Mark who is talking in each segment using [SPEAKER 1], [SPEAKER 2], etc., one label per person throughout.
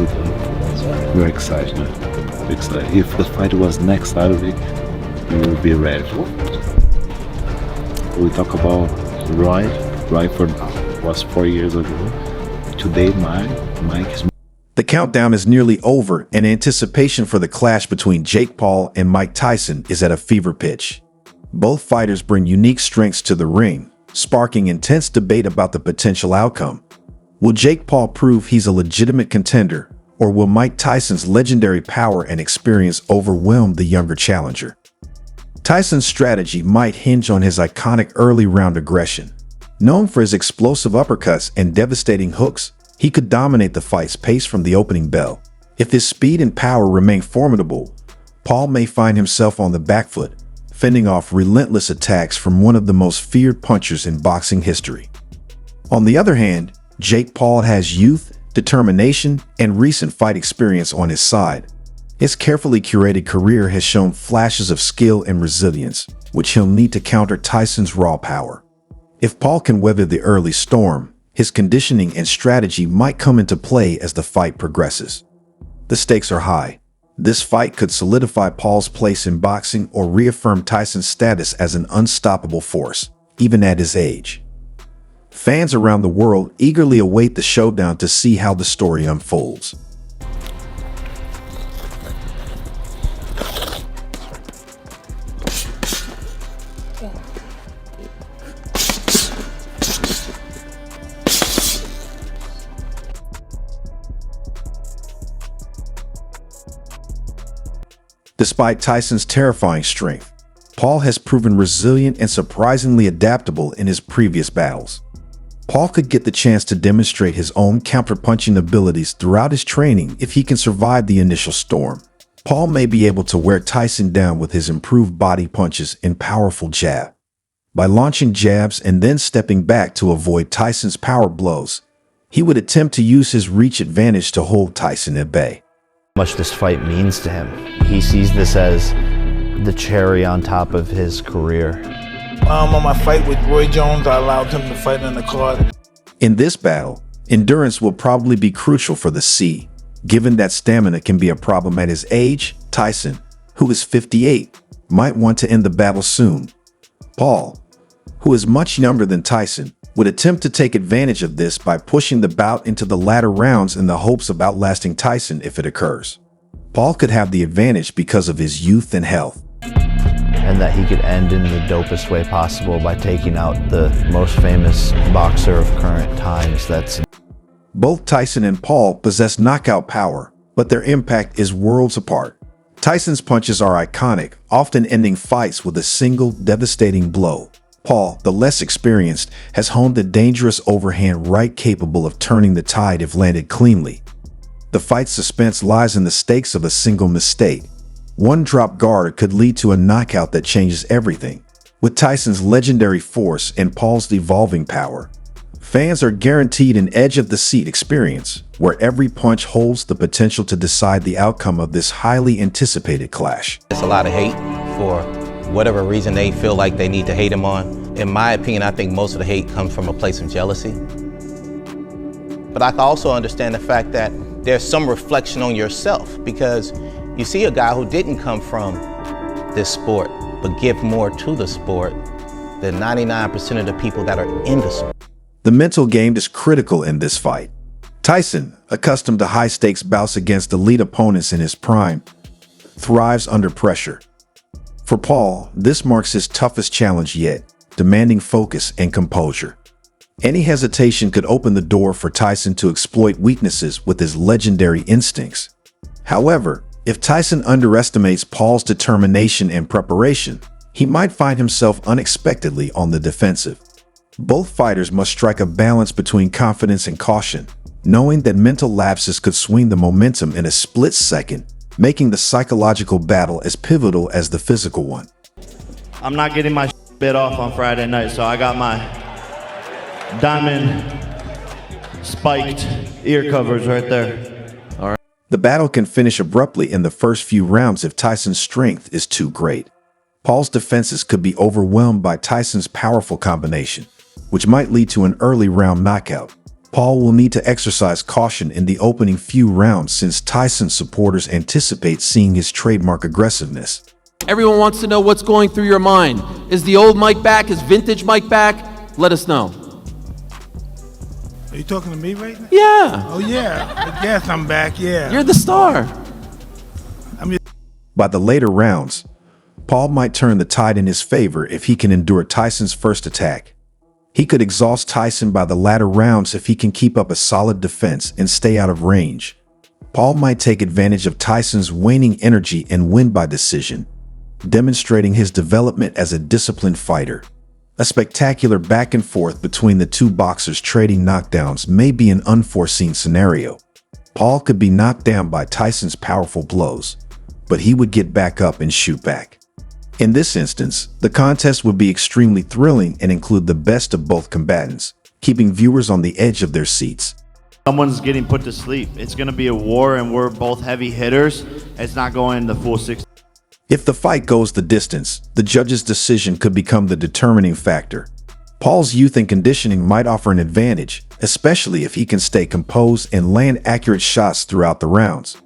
[SPEAKER 1] physically. We're excited. We're excited. If the fight was next Saturday, we will be ready. We talk about Relive was 4 years ago. Today, Mike is.
[SPEAKER 2] The countdown is nearly over, and anticipation for the clash between Jake Paul and Mike Tyson is at a fever pitch. Both fighters bring unique strengths to the ring, sparking intense debate about the potential outcome. Will Jake Paul prove he's a legitimate contender, or will Mike Tyson's legendary power and experience overwhelm the younger challenger? Tyson's strategy might hinge on his iconic early round aggression. Known for his explosive uppercuts and devastating hooks, he could dominate the fight's pace from the opening bell. If his speed and power remain formidable, Paul may find himself on the back foot, fending off relentless attacks from one of the most feared punchers in boxing history. On the other hand, Jake Paul has youth, determination, and recent fight experience on his side. His carefully curated career has shown flashes of skill and resilience, which he'll need to counter Tyson's raw power. If Paul can weather the early storm, his conditioning and strategy might come into play as the fight progresses. The stakes are high. This fight could solidify Paul's place in boxing or reaffirm Tyson's status as an unstoppable force, even at his age. Fans around the world eagerly await the showdown to see how the story unfolds. Despite Tyson's terrifying strength, Paul has proven resilient and surprisingly adaptable in his previous battles. Paul could get the chance to demonstrate his own counterpunching abilities throughout his training if he can survive the initial storm. Paul may be able to wear Tyson down with his improved body punches and powerful jab. By launching jabs and then stepping back to avoid Tyson's power blows, he would attempt to use his reach advantage to hold Tyson at bay.
[SPEAKER 3] Much this fight means to him. He sees this as the cherry on top of his career.
[SPEAKER 4] On my fight with Roy Jones, I allowed him to fight on the card.
[SPEAKER 2] In this battle, endurance will probably be crucial for the C. Given that stamina can be a problem at his age, Tyson, who is 58, might want to end the battle soon. Paul, who is much younger than Tyson, would attempt to take advantage of this by pushing the bout into the latter rounds in the hopes of outlasting Tyson if it occurs. Paul could have the advantage because of his youth and health.
[SPEAKER 3] And that he could end in the dopest way possible by taking out the most famous boxer of current times.
[SPEAKER 2] Both Tyson and Paul possess knockout power, but their impact is worlds apart. Tyson's punches are iconic, often ending fights with a single devastating blow. Paul, the less experienced, has honed a dangerous overhand right capable of turning the tide if landed cleanly. The fight's suspense lies in the stakes of a single mistake. One drop guard could lead to a knockout that changes everything. With Tyson's legendary force and Paul's evolving power, fans are guaranteed an edge-of-the-seat experience, where every punch holds the potential to decide the outcome of this highly anticipated clash.
[SPEAKER 5] There's a lot of hate for whatever reason they feel like they need to hate him on. In my opinion, I think most of the hate comes from a place of jealousy. But I can also understand the fact that there's some reflection on yourself, because you see a guy who didn't come from this sport, but give more to the sport than 99% of the people that are in the sport.
[SPEAKER 2] The mental game is critical in this fight. Tyson, accustomed to high-stakes bouts against elite opponents in his prime, thrives under pressure. For Paul, this marks his toughest challenge yet, demanding focus and composure. Any hesitation could open the door for Tyson to exploit weaknesses with his legendary instincts. However, if Tyson underestimates Paul's determination and preparation, he might find himself unexpectedly on the defensive. Both fighters must strike a balance between confidence and caution, knowing that mental lapses could swing the momentum in a split second, making the psychological battle as pivotal as the physical one.
[SPEAKER 6] I'm not getting my bit off on Friday night, so I got my diamond spiked ear covers right there. All right.
[SPEAKER 2] The battle can finish abruptly in the first few rounds if Tyson's strength is too great. Paul's defenses could be overwhelmed by Tyson's powerful combination, which might lead to an early round knockout. Paul will need to exercise caution in the opening few rounds since Tyson supporters anticipate seeing his trademark aggressiveness.
[SPEAKER 7] Everyone wants to know what's going through your mind. Is the old Mike back? Is vintage Mike back? Let us know.
[SPEAKER 4] Are you talking to me right now?
[SPEAKER 7] Yeah.
[SPEAKER 4] Oh, yeah. I guess I'm back, yeah.
[SPEAKER 7] You're the star.
[SPEAKER 2] By the later rounds, Paul might turn the tide in his favor if he can endure Tyson's first attack. He could exhaust Tyson by the latter rounds if he can keep up a solid defense and stay out of range. Paul might take advantage of Tyson's waning energy and win by decision, demonstrating his development as a disciplined fighter. A spectacular back and forth between the two boxers trading knockdowns may be an unforeseen scenario. Paul could be knocked down by Tyson's powerful blows, but he would get back up and shoot back. In this instance, the contest would be extremely thrilling and include the best of both combatants, keeping viewers on the edge of their seats.
[SPEAKER 6] Someone's getting put to sleep. It's going to be a war, and we're both heavy hitters. It's not going the full 60.
[SPEAKER 2] If the fight goes the distance, the judge's decision could become the determining factor. Paul's youth and conditioning might offer an advantage, especially if he can stay composed and land accurate shots throughout the rounds.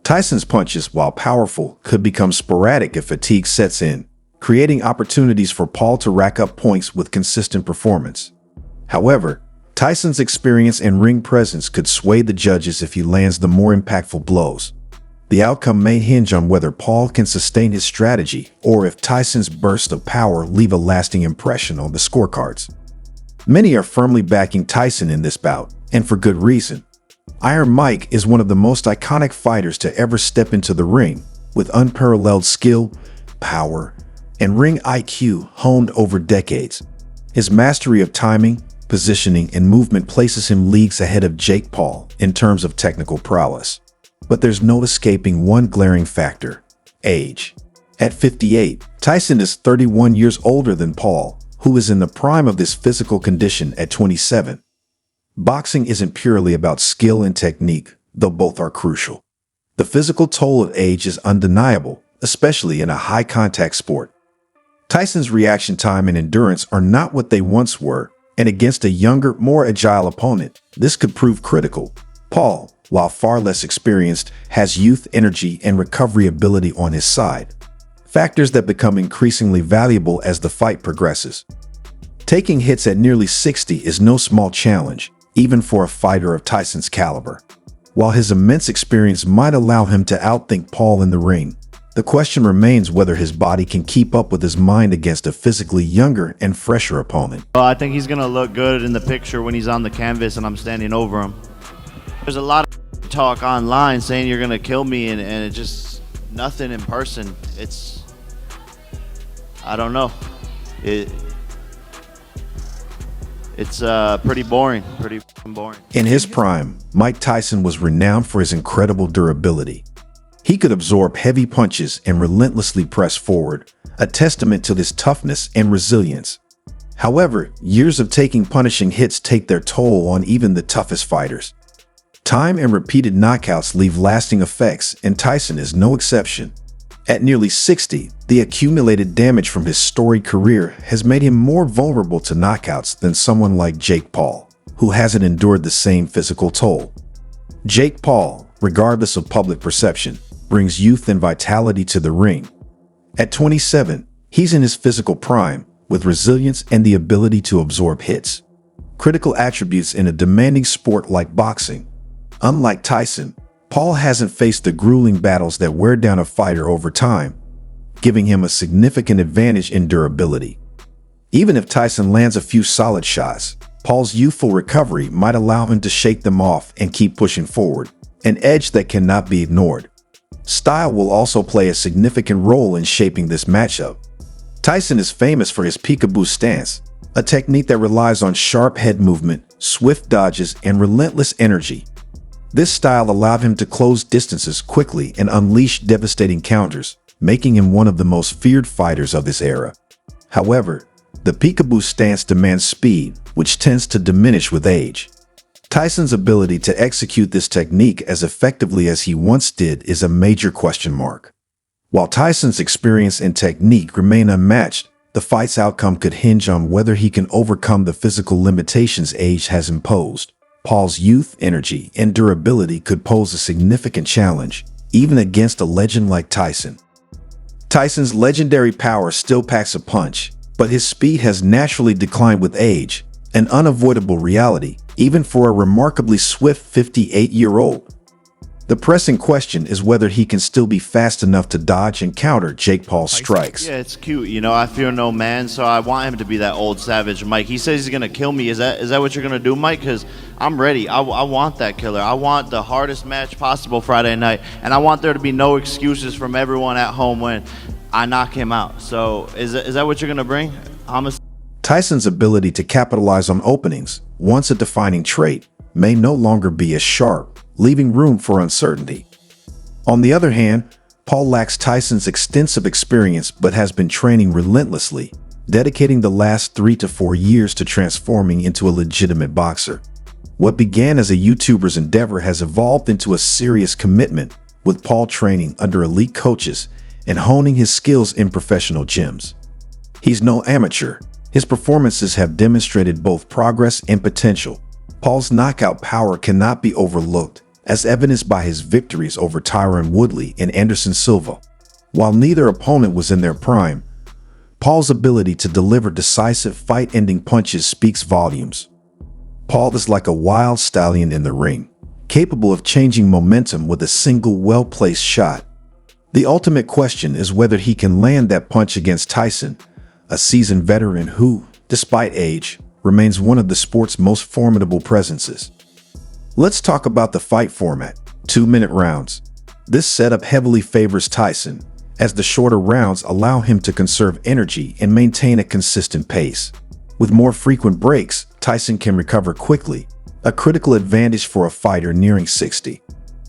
[SPEAKER 2] Tyson's punches, while powerful, could become sporadic if fatigue sets in, creating opportunities for Paul to rack up points with consistent performance. However, Tyson's experience and ring presence could sway the judges if he lands the more impactful blows. The outcome may hinge on whether Paul can sustain his strategy or if Tyson's bursts of power leave a lasting impression on the scorecards. Many are firmly backing Tyson in this bout, and for good reason. Iron Mike is one of the most iconic fighters to ever step into the ring, with unparalleled skill, power, and ring IQ honed over decades. His mastery of timing, positioning, and movement places him leagues ahead of Jake Paul in terms of technical prowess. But there's no escaping one glaring factor: age. At 58, Tyson is 31 years older than Paul, who is in the prime of this physical condition at 27. Boxing isn't purely about skill and technique, though both are crucial. The physical toll of age is undeniable, especially in a high-contact sport. Tyson's reaction time and endurance are not what they once were, and against a younger, more agile opponent, this could prove critical. Paul, while far less experienced, has youth, energy, and recovery ability on his side, factors that become increasingly valuable as the fight progresses. Taking hits at nearly 60 is no small challenge, even for a fighter of Tyson's caliber. While his immense experience might allow him to outthink Paul in the ring, the question remains whether his body can keep up with his mind against a physically younger and fresher opponent.
[SPEAKER 6] Well, I think he's going to look good in the picture when he's on the canvas and I'm standing over him. There's a lot of talk online saying you're going to kill me, and it's just nothing in person. I don't know. It's pretty boring, pretty boring.
[SPEAKER 2] In his prime, Mike Tyson was renowned for his incredible durability. He could absorb heavy punches and relentlessly press forward, a testament to his toughness and resilience. However, years of taking punishing hits take their toll on even the toughest fighters. Time and repeated knockouts leave lasting effects, and Tyson is no exception. At nearly 60, the accumulated damage from his storied career has made him more vulnerable to knockouts than someone like Jake Paul, who hasn't endured the same physical toll. Jake Paul, regardless of public perception, brings youth and vitality to the ring. At 27, he's in his physical prime, with resilience and the ability to absorb hits, critical attributes in a demanding sport like boxing. Unlike Tyson, Paul hasn't faced the grueling battles that wear down a fighter over time, giving him a significant advantage in durability. Even if Tyson lands a few solid shots, Paul's youthful recovery might allow him to shake them off and keep pushing forward, an edge that cannot be ignored. Style will also play a significant role in shaping this matchup. Tyson is famous for his peekaboo stance, a technique that relies on sharp head movement, swift dodges, and relentless energy. This style allowed him to close distances quickly and unleash devastating counters, making him one of the most feared fighters of this era. However, the peekaboo stance demands speed, which tends to diminish with age. Tyson's ability to execute this technique as effectively as he once did is a major question mark. While Tyson's experience and technique remain unmatched, the fight's outcome could hinge on whether he can overcome the physical limitations age has imposed. Paul's youth, energy, and durability could pose a significant challenge, even against a legend like Tyson. Tyson's legendary power still packs a punch, but his speed has naturally declined with age, an unavoidable reality, even for a remarkably swift 58-year-old. The pressing question is whether he can still be fast enough to dodge and counter Jake Paul's strikes.
[SPEAKER 6] Yeah, it's cute. You know, I fear no man, so I want him to be that old savage Mike. He says he's going to kill me. Is that what you're going to do, Mike? Because I'm ready. I want that killer. I want the hardest match possible Friday night, and I want there to be no excuses from everyone at home when I knock him out. So is that what you're going to bring?
[SPEAKER 2] Tyson's ability to capitalize on openings, once a defining trait, may no longer be as sharp, leaving room for uncertainty. On the other hand, Paul lacks Tyson's extensive experience but has been training relentlessly, dedicating the last 3 to 4 years to transforming into a legitimate boxer. What began as a YouTuber's endeavor has evolved into a serious commitment, with Paul training under elite coaches and honing his skills in professional gyms. He's no amateur. His performances have demonstrated both progress and potential. Paul's knockout power cannot be overlooked, as evidenced by his victories over Tyron Woodley and Anderson Silva. While neither opponent was in their prime, Paul's ability to deliver decisive fight-ending punches speaks volumes. Paul is like a wild stallion in the ring, capable of changing momentum with a single well-placed shot. The ultimate question is whether he can land that punch against Tyson, a seasoned veteran who, despite age, remains one of the sport's most formidable presences. Let's talk about the fight format, 2-minute rounds. This setup heavily favors Tyson, as the shorter rounds allow him to conserve energy and maintain a consistent pace. With more frequent breaks, Tyson can recover quickly, a critical advantage for a fighter nearing 60.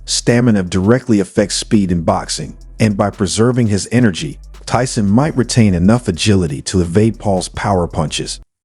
[SPEAKER 2] Stamina directly affects speed in boxing, and by preserving his energy, Tyson might retain enough agility to evade Paul's power punches,